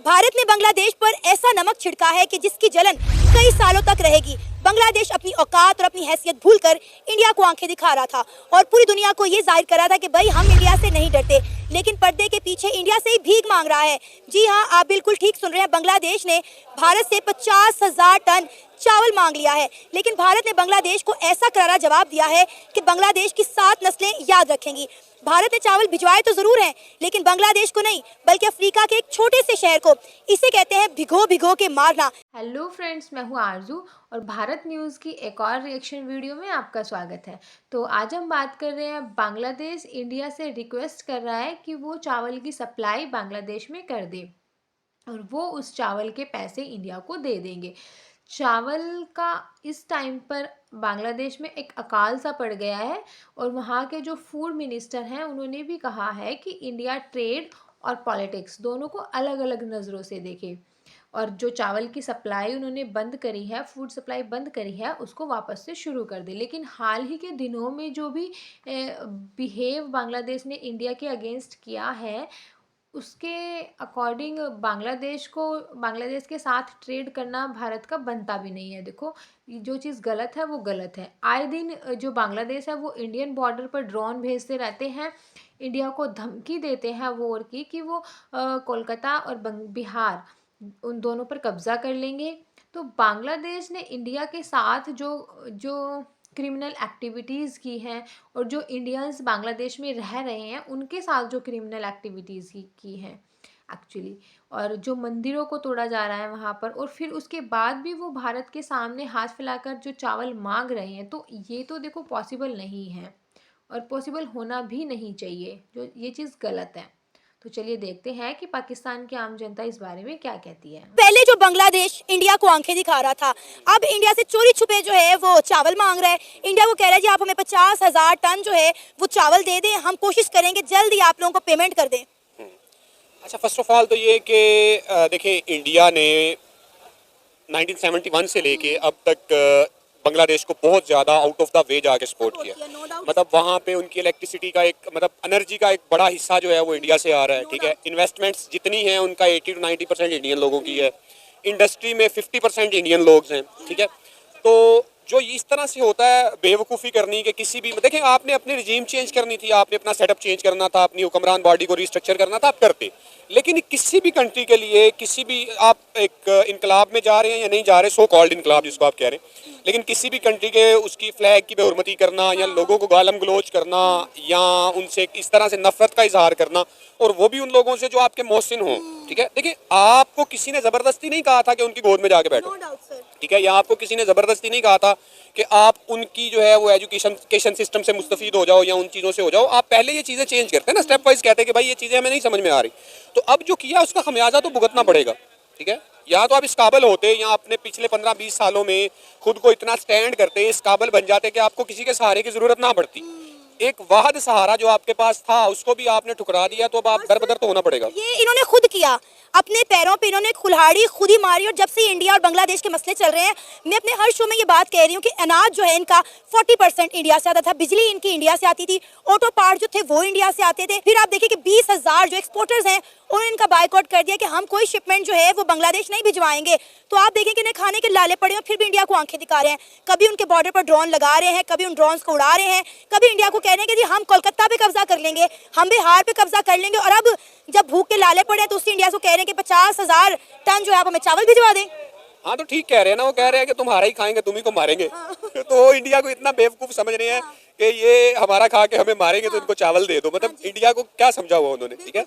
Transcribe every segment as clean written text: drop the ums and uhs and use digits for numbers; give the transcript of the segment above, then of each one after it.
भारत ने बांग्लादेश पर ऐसा नमक छिड़का है कि जिसकी जलन कई सालों तक रहेगी। बांग्लादेश अपनी औकात और अपनी हैसियत भूलकर इंडिया को आंखें दिखा रहा था और पूरी दुनिया को ये जाहिर कर रहा था कि भाई हम इंडिया से नहीं डरते, लेकिन पर्दे के पीछे इंडिया से ही भीख मांग रहा है। जी हाँ, आप बिल्कुल ठीक सुन रहे हैं। बांग्लादेश ने भारत से 50,000 टन चावल मांग लिया है, लेकिन भारत ने बांग्लादेश को ऐसा करारा जवाब दिया है कि बांग्लादेश की 7 नस्लें याद रखेंगी। भारत ने चावल भिजवाए तो जरूर हैं, लेकिन बांग्लादेश को नहीं, बल्कि अफ्रीका के एक छोटे से शहर को। इसे कहते हैं भिगो भिगो के मारना। हेलो फ्रेंड्स, मैं हूँ आरजू और भारत न्यूज़ की एक और रिएक्शन वीडियो में आपका स्वागत है। तो आज हम बात कर रहे हैं, बांग्लादेश इंडिया से रिक्वेस्ट कर रहा है कि वो चावल की सप्लाई बांग्लादेश में कर दे और वो उस चावल के पैसे इंडिया को दे देंगे। चावल का इस टाइम पर बांग्लादेश में एक अकाल सा पड़ गया है और वहाँ के जो फूड मिनिस्टर हैं उन्होंने भी कहा है कि इंडिया ट्रेड और पॉलिटिक्स दोनों को अलग अलग नज़रों से देखे और जो चावल की सप्लाई उन्होंने बंद करी है, फूड सप्लाई बंद करी है, उसको वापस से शुरू कर दे। लेकिन हाल ही के दिनों में जो भी बिहेव बांग्लादेश ने इंडिया के अगेंस्ट किया है, उसके अकॉर्डिंग बांग्लादेश के साथ ट्रेड करना भारत का बनता भी नहीं है। देखो, जो चीज़ गलत है वो गलत है। आए दिन जो बांग्लादेश है वो इंडियन बॉर्डर पर ड्रोन भेजते रहते हैं, इंडिया को धमकी देते हैं वॉर की कि वो कोलकाता और बिहार उन दोनों पर कब्जा कर लेंगे। तो बांग्लादेश ने इंडिया के साथ जो जो क्रिमिनल एक्टिविटीज़ की हैं और जो इंडियंस बांग्लादेश में रह रहे हैं उनके साथ जो क्रिमिनल एक्टिविटीज़ की हैं एक्चुअली, और जो मंदिरों को तोड़ा जा रहा है वहाँ पर, और फिर उसके बाद भी वो भारत के सामने हाथ फैलाकर जो चावल मांग रहे हैं, तो ये तो देखो पॉसिबल नहीं है और पॉसिबल होना भी नहीं चाहिए। जो ये चीज़ गलत है। तो चलिए देखते हैं कि पाकिस्तान की आम जनता इस बारे में क्या कहती है। पहले जो बांग्लादेश इंडिया को आंखें दिखा रहा था, अब इंडिया से चोरी छुपे जो है वो चावल मांग रहा है। इंडिया को कह रहा है जी आप हमें 50,000 टन जो है वो चावल दे दें, हम कोशिश करेंगे जल्द ही आप लोगों को पेमेंट कर दें। अच्छा, फर्स्ट ऑफ ऑल तो ये कि देखिए, इंडिया ने 1971 से लेके अब तक बांग्लादेश को बहुत ज़्यादा आउट ऑफ द वे जाके सपोर्ट किया। मतलब वहाँ पे उनकी इलेक्ट्रिसिटी का एक एनर्जी का एक बड़ा हिस्सा जो है वो इंडिया से आ रहा है। ठीक है, इन्वेस्टमेंट्स जितनी हैं उनका 80 to 90% इंडियन लोगों की है। इंडस्ट्री में 50% इंडियन लोग हैं। ठीक है, तो जो इस तरह से होता है बेवकूफ़ी करनी कि किसी भी, देखें, आपने अपनी रिजीम चेंज करनी थी, आपने अपना सेटअप चेंज करना था, अपनी हुक्मरान बॉडी को रिस्ट्रक्चर करना था, आप करते। लेकिन किसी भी कंट्री के लिए, किसी भी, आप एक इनकलाब में जा रहे हैं या नहीं जा रहे, सो कॉल्ड इनकलाब जिसको आप कह रहे हैं, लेकिन किसी भी कंट्री के उसकी फ्लैग की बेहुरमती करना या लोगों को गालम गलोच करना या उनसे इस तरह से नफरत का इजहार करना, और वो भी उन लोगों से जो आपके मोहसिन हों। ठीक है, देखिए, आपको किसी ने ज़बरदस्ती नहीं कहा था कि उनकी गोद में जाके बैठो। ठीक है, या आपको किसी ने ज़बरदस्ती नहीं कहा था कि आप उनकी जो है वो एजुकेशन सिस्टम से मुस्तफ़ीद हो जाओ या उन चीज़ों से हो जाओ। आप पहले ये चीज़ें चेंज करते हैं ना, स्टेप वाइज कहते हैं कि भाई ये चीज़ें हमें नहीं समझ में आ रही, तो अब जो किया उसका खमियाजा तो भुगतना पड़ेगा। ठीक है, या तो आप इस काबिल होते या अपने पिछले 15-20 सालों में खुद को इतना स्टैंड करते, इस काबिल बन जाते कि आपको किसी के सहारे की ज़रूरत ना पड़ती। एक वाहद सहारा जो आपके पास था उसको भी आपने ठुकरा दिया, तो अब आप दरबदर तो होना पड़ेगा। ये इन्होंने खुद किया, अपने पैरों पे इन्होंने कुल्हाड़ी खुद ही मारी। और जब से इंडिया और बांग्लादेश के मसले चल रहे हैं, मैं अपने हर शो में ये बात कह रही हूँ कि अनाज जो है इनका 40% इंडिया से आता था, बिजली इनकी इंडिया से आती थी, ऑटो पार्ट जो थे वो इंडिया से आते थे। फिर आप देखिए कि 20,000 जो एक्सपोर्टर्स हैं उन्होंने इनका बाइकआउट कर दिया कि हम कोई शिपमेंट जो है वो बांग्लादेश नहीं भिजवाएंगे। तो आप देखें कि इन्हें खाने के लाले पड़े और फिर भी इंडिया को आंखें दिखा रहे हैं। कभी उनके बॉर्डर पर ड्रोन लगा रहे हैं, कभी उन ड्रोन्स को उड़ा रहे हैं, कभी इंडिया को कह रहे हैं कि जी हम कोलकाता पे कब्जा कर लेंगे, हम बिहार पे कब्जा कर लेंगे। और अब जब भूख के लाले पड़े तो उसी इंडिया को कह रहे हैं कि 50,000 टन जो है आप हमें चावल भिजवा दें। हाँ, तो ठीक कह रहे हैं ना, वो कह रहे हैं कि तुम्हारा ही खाएंगे, तुम ही को मारेंगे। तो वो इंडिया को इतना बेवकूफ़ समझ रहे हैं कि ये हमारा खा के हमें मारेंगे तो इनको चावल दे दो। मतलब इंडिया को क्या समझा हुआ उन्होंने। ठीक है,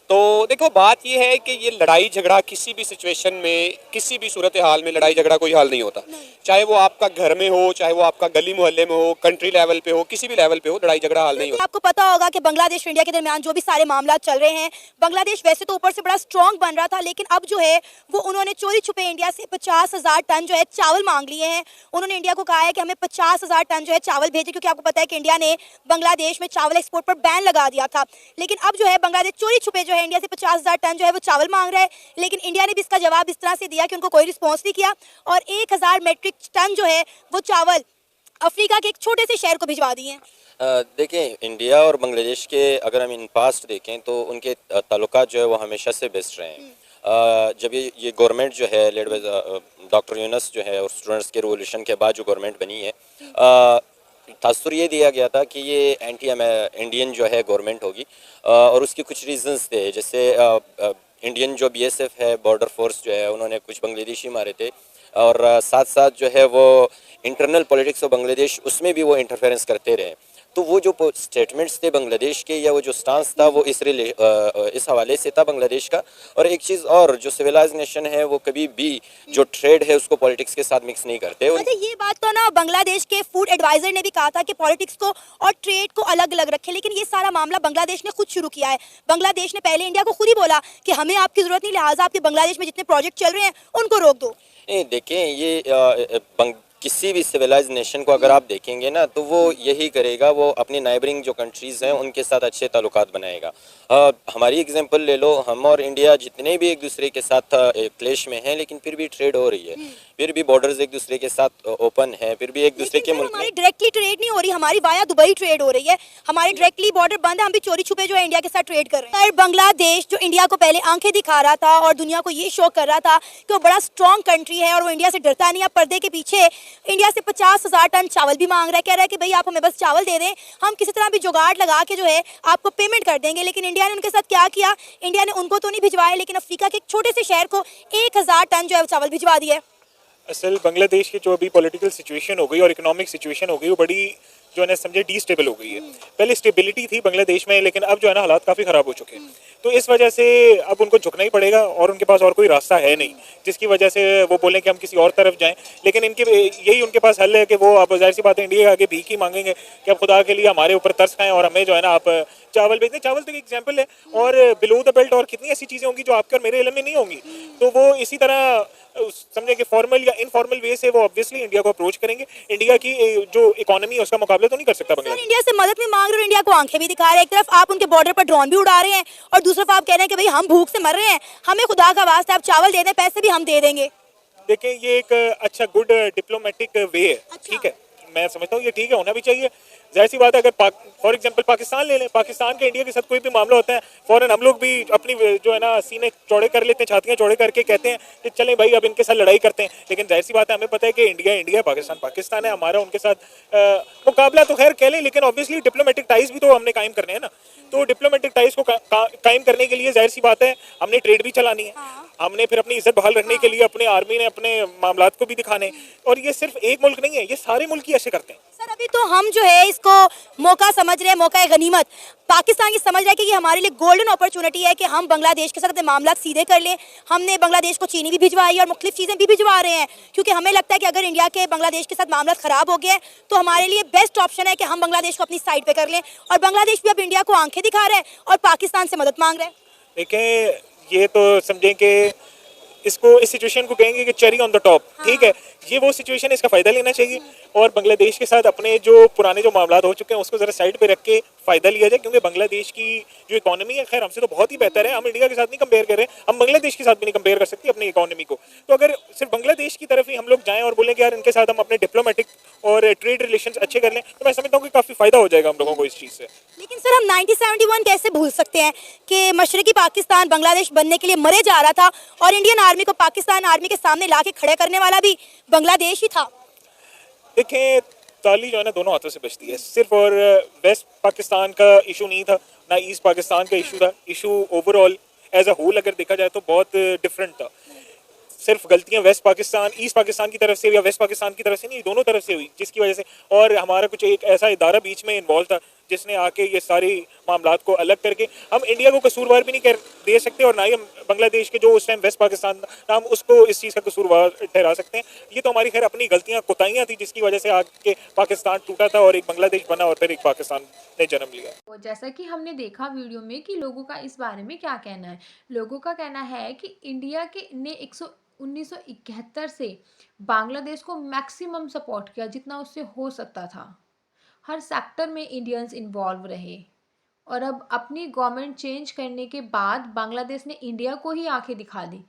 तो देखो, बात ये है कि ये लड़ाई झगड़ा किसी भी सिचुएशन में, किसी भी सूरत हाल में लड़ाई झगड़ा कोई हाल नहीं होता। चाहे वो आपका घर में हो, चाहे वो आपका गली मोहल्ले में हो, कंट्री लेवल पे हो, किसी भी लेवल पे हो, लड़ाई झगड़ा हाल नहीं होता। आपको पता होगा कि बांग्लादेश और इंडिया के दरमियान जो भी सारे मामला चल रहे हैं, बांग्लादेश वैसे तो ऊपर से बड़ा स्ट्रॉन्ग बन रहा था, लेकिन अब जो है वो उन्होंने चोरी छुपे इंडिया से 50,000 टन जो है चावल मांग लिए हैं। उन्होंने इंडिया को कहा है कि हमें 50,000 टन जो है चावल भेजे, क्योंकि आपको पता है कि इंडिया ने बांग्लादेश में चावल एक्सपोर्ट पर बैन लगा दिया था। लेकिन अब जो है बांग्लादेश चोरी छुपे जो है इंडिया से 50,000 टन जो है वो चावल मांग रहा है, लेकिन इंडिया ने भी इसका जवाब इस तरह से दिया कि उनको कोई रिस्पॉन्स नहीं किया और 1,000 मेट्रिक टन जो है वो चावल अफ्रीका के एक छोटे से शहर को भिजवा दिए हैं। देखें, इंडिया और बांग्लादेश के अगर हम इन पास्ट देखें तो उनके ताल्लुकात जो है वो हमेशा से बेस्ट रहे हैं। जब ये गवर्नमेंट जो है लेड बाय डॉक्टर यूनस जो है और स्टूडेंट्स के रिवोल्यूशन के बाद जो गवर्नमेंट बनी है, तासुर ये दिया गया था कि ये एंटी इंडियन जो है गवर्नमेंट होगी, और उसके कुछ रीजंस थे। जैसे इंडियन जो बीएसएफ है, बॉर्डर फोर्स जो है, उन्होंने कुछ बांग्लादेशी मारे थे, और साथ साथ जो है वो इंटरनल पॉलिटिक्स ऑफ बांग्लादेश, उसमें भी वो इंटरफेरेंस करते रहे। तो वो जो स्टेटमेंट्स थे बांग्लादेश के, या वो जो स्टांस था, वो इस हवाले से था बांग्लादेश का। और एक चीज़ और, जो सिविलाइज नेशन है वो कभी भी जो ट्रेड है उसको पॉलिटिक्स के साथ मिक्स नहीं करते। अच्छा, ये बात तो ना बांग्लादेश के फूड एडवाइजर ने भी कहा था कि पॉलिटिक्स को और ट्रेड को अलग अलग रखें, लेकिन ये सारा मामला बांग्लादेश ने खुद शुरू किया है। बांग्लादेश ने पहले इंडिया को खुद ही बोला कि हमें आपकी जरूरत नहीं, लिहाजा आपके बांग्लादेश में जितने प्रोजेक्ट चल रहे हैं उनको रोक दो। नहीं, देखें, ये किसी भी सिविलाइज नेशन को अगर आप देखेंगे ना, तो वो यही करेगा, वो अपनी नाइबरिंग जो कंट्रीज़ हैं उनके साथ अच्छे ताल्लुकात बनाएगा। हमारी एग्जांपल ले लो, हम और इंडिया जितने भी एक दूसरे के साथ क्लेश में हैं, लेकिन फिर भी ट्रेड हो रही है, फिर भी बॉर्डर्स एक दूसरे के साथ ओपन है, फिर भी एक दूसरे के मुल्क में। हमारी डायरेक्टली ट्रेड नहीं हो रही, हमारी वाया दुबई ट्रेड हो रही है। हमारी डायरेक्टली बॉर्डर बंद है, हम भी चोरी छुपे जो है इंडिया के साथ ट्रेड कर रहे हैं। बांग्लादेश जो इंडिया को पहले आंखें दिखा रहा था और दुनिया को ये शो कर रहा था कि वो बड़ा स्ट्रॉन्ग कंट्री है और वो इंडिया से डरता नहीं है, पर्दे के पीछे इंडिया से 50,000 टन चावल भी मांग रहा है। कह रहा है कि भाई आप हमें बस चावल दे दें, हम किसी तरह भी जुगाड़ लगा के जो है आपको पेमेंट कर देंगे। लेकिन इंडिया ने उनके साथ क्या किया, इंडिया ने उनको तो नहीं भिजवाया, लेकिन अफ्रीका के एक छोटे से शहर को 1,000 टन जो है चावल भिजवा दिया। असल बांग्लादेश की जो अभी पॉलिटिकल सिचुएशन हो गई और इकोनॉमिक सिचुएशन हो गई, वो बड़ी जो है ना समझे डिस्टेबल हो गई है। पहले स्टेबिलिटी थी बांग्लादेश में, लेकिन अब जो है ना हालात काफ़ी ख़राब हो चुके हैं। तो इस वजह से अब उनको झुकना ही पड़ेगा और उनके पास और कोई रास्ता है नहीं जिसकी वजह से वो बोलें कि हम किसी और तरफ जाएं। लेकिन इनके यही उनके पास हल है कि वो अब जाहिर सी बात है इंडिया के आगे भीख ही मांगेंगे कि अब खुदा के लिए हमारे ऊपर तरस खाएं और हमें जो है ना आप चावल भेज दें। चावल तो एक एग्जाम्पल है, और बिलो द बेल्ट और कितनी ऐसी चीज़ें होंगी जो आपके और मेरे इलम में नहीं होंगी। तो वो इसी तरह समझे कि फॉर्मल या इनफॉर्मल वे से वो ऑब्वियसली इंडिया को अप्रोच करेंगे। इंडिया की जो इकोनॉमी है उसका मुकाबला तो नहीं कर सकता बांग्लादेश। इंडिया से मदद भी मांग रहे हो, इंडिया को आंखें भी दिखा रहे हैं। एक तरफ आप उनके बॉर्डर पर ड्रोन भी उड़ा रहे हैं और दूसरी तरफ आप कह रहे हैं कि भाई हम भूख से मर रहे हैं, हमें खुदा का वास्ता आप चावल दे दें, पैसे भी हम दे देंगे। देखें, ये एक अच्छा गुड डिप्लोमेटिक वे है। ठीक है, मैं समझता हूँ ये ठीक है, होना भी चाहिए। जाहिर सी बात है, अगर फॉर एग्जांपल पाकिस्तान ले लें, पाकिस्तान के इंडिया के साथ कोई भी मामला होता है, फौरन हम लोग भी अपनी जो है ना सीने चौड़े कर लेते हैं, छातियां चौड़े करके कहते हैं कि चलें भाई अब इनके साथ लड़ाई करते हैं। लेकिन जाहिर सी बात है, हमें पता है कि इंडिया इंडिया, पाकिस्तान पाकिस्तान है, हमारा उनके साथ मुकाबला तो खैर कह लें, लेकिन ऑब्वियसली डिप्लोमेटिक टाइज भी तो हमने कायम करने हैं ना। तो डिप्लोमेटिक टाइज को कायम करने के लिए जाहिर सी बात है हमने ट्रेड भी चलानी है, हमने फिर अपनी इज्जत बहाल रखने के लिए अपने आर्मी ने अपने मामलात को भी दिखाने। और ये सिर्फ एक मुल्क नहीं है, ये सारे मुल्क ही ऐसे करते हैं। सर, अभी तो हम जो है इसको मौका समझ रहे हैं, मौका है गनीमत। पाकिस्तान ये समझ रहा है कि ये हमारे लिए गोल्डन अपॉर्चुनिटी है कि हम बांग्लादेश के साथ अपने मामला सीधे कर लें। हमने बांग्लादेश को चीनी भी भिजवाई और मुख्तलिफ चीज़ें भी भिजवा रहे हैं, क्योंकि हमें लगता है कि अगर इंडिया के बांग्लादेश के साथ मामला ख़राब हो गया है तो हमारे लिए बेस्ट ऑप्शन है कि हम बांग्लादेश को अपनी साइड पर कर लें। और बांग्लादेश भी अब इंडिया को आंखें दिखा रहा है और पाकिस्तान से मदद मांग रहा है। देखें, ये तो समझें कि इसको इस सिचुएशन को कहेंगे कि चेरी ऑन द टॉप। ठीक है, ये वो सिचुएशन, इसका फ़ायदा लेना चाहिए और बांग्लादेश के साथ अपने जो पुराने जो मामला हो चुके हैं उसको ज़रा साइड पे रख के फ़ायदा लिया जाए। क्योंकि बांग्लादेश की जो इकोनॉमी है खैर हमसे तो बहुत ही बेहतर है, हम इंडिया के साथ नहीं कंपेयर कर रहे हैं, हम बांग्लादेश के साथ भी नहीं कंपेयर कर सकते अपनी इकोनॉमी को। तो अगर सिर्फ बांग्लादेश की तरफ ही हम लोग जाएँ और बोलें कि यार इनके साथ हम अपने डिप्लोमेटिक और ट्रेड रिलेशन अच्छे कर लें, तो मैं समझता हूँ कि काफ़ी फ़ायदा हो जाएगा हम लोगों को इस चीज़ से। लेकिन सर, हम 1971 कैसे भूल सकते हैं कि मशरकी पाकिस्तान बांग्लादेश बनने के लिए मरे जा रहा था और इंडियन आर्मी को पाकिस्तान आर्मी के सामने ला के खड़े करने वाला भी बांग्लादेश ही था। देखें, ताली जो है ना दोनों हाथों से बचती है। सिर्फ और वेस्ट पाकिस्तान का इशू नहीं था, ना ईस्ट पाकिस्तान का इशू था। Issue overall as a whole अगर देखा जाए तो बहुत डिफरेंट था। सिर्फ गलतियां वेस्ट पाकिस्तान, ईस्ट पाकिस्तान की तरफ से या वेस्ट पाकिस्तान की तरफ से नहीं, दोनों तरफ से हुई, जिसकी वजह से और हमारा कुछ एक ऐसा इदारा बीच में इन्वॉल्व था जिसने आके ये सारी मामलात को अलग करके, हम इंडिया को कसूरवार भी नहीं कर दे सकते और ना ही हम बांग्लादेश के जो उस टाइम वेस्ट पाकिस्तान था हम उसको इस चीज़ का कसूरवार ठहरा सकते हैं। ये तो हमारी खैर अपनी गलतियाँ कोताहियाँ थी जिसकी वजह से आके पाकिस्तान टूटा था और एक बांग्लादेश बना और फिर एक पाकिस्तान ने जन्म लिया। तो जैसा कि हमने देखा वीडियो में कि लोगों का इस बारे में क्या कहना है। लोगों का कहना है कि इंडिया के ने 1971 से बांग्लादेश को मैक्सिमम सपोर्ट किया जितना उससे हो सकता था। हर सेक्टर में इंडियंस इन्वॉल्व रहे और अब अपनी गवर्नमेंट चेंज करने के बाद बांग्लादेश ने इंडिया को ही आंखें दिखा दी।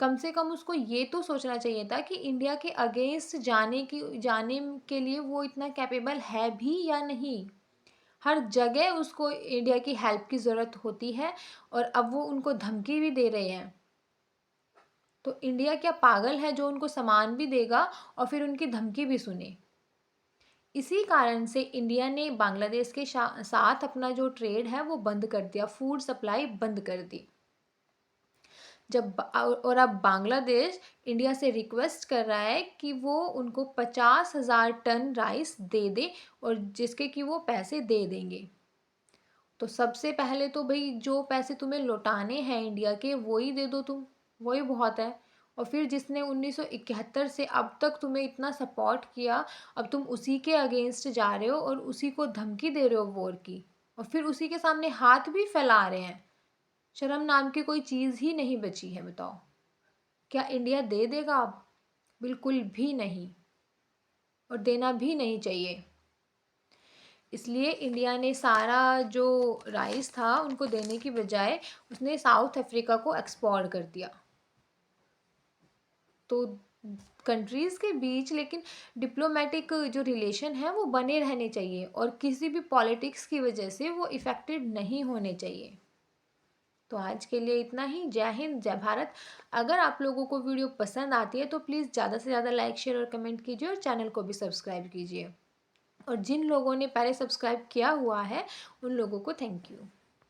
कम से कम उसको ये तो सोचना चाहिए था कि इंडिया के अगेंस्ट जाने के लिए वो इतना कैपेबल है भी या नहीं। हर जगह उसको इंडिया की हेल्प की ज़रूरत होती है और अब वो उनको धमकी भी दे रहे हैं। तो इंडिया क्या पागल है जो उनको सामान भी देगा और फिर उनकी धमकी भी सुने। इसी कारण से इंडिया ने बांग्लादेश के साथ अपना जो ट्रेड है वो बंद कर दिया, फूड सप्लाई बंद कर दी। और अब बांग्लादेश इंडिया से रिक्वेस्ट कर रहा है कि वो उनको 50,000 टन राइस दे दे और जिसके कि वो पैसे दे देंगे। तो सबसे पहले तो भाई जो पैसे तुम्हें लौटाने हैं इंडिया के वही दे दो तुम, वही बहुत है। और फिर जिसने 1971 से अब तक तुम्हें इतना सपोर्ट किया, अब तुम उसी के अगेंस्ट जा रहे हो और उसी को धमकी दे रहे हो वॉर की, और फिर उसी के सामने हाथ भी फैला रहे हैं। शर्म नाम की कोई चीज़ ही नहीं बची है, बताओ। क्या इंडिया दे देगा अब? बिल्कुल भी नहीं, और देना भी नहीं चाहिए। इसलिए इंडिया ने सारा जो राइस था उनको देने की बजाय उसने साउथ अफ्रीका को एक्सपोर्ट कर दिया। तो कंट्रीज़ के बीच लेकिन डिप्लोमेटिक जो रिलेशन है वो बने रहने चाहिए, और किसी भी पॉलिटिक्स की वजह से वो इफ़ेक्टेड नहीं होने चाहिए। तो आज के लिए इतना ही। जय हिंद, जय भारत। अगर आप लोगों को वीडियो पसंद आती है तो प्लीज़ ज़्यादा से ज़्यादा लाइक, शेयर और कमेंट कीजिए, और चैनल को भी सब्सक्राइब कीजिए। और जिन लोगों ने पहले सब्सक्राइब किया हुआ है उन लोगों को थैंक यू।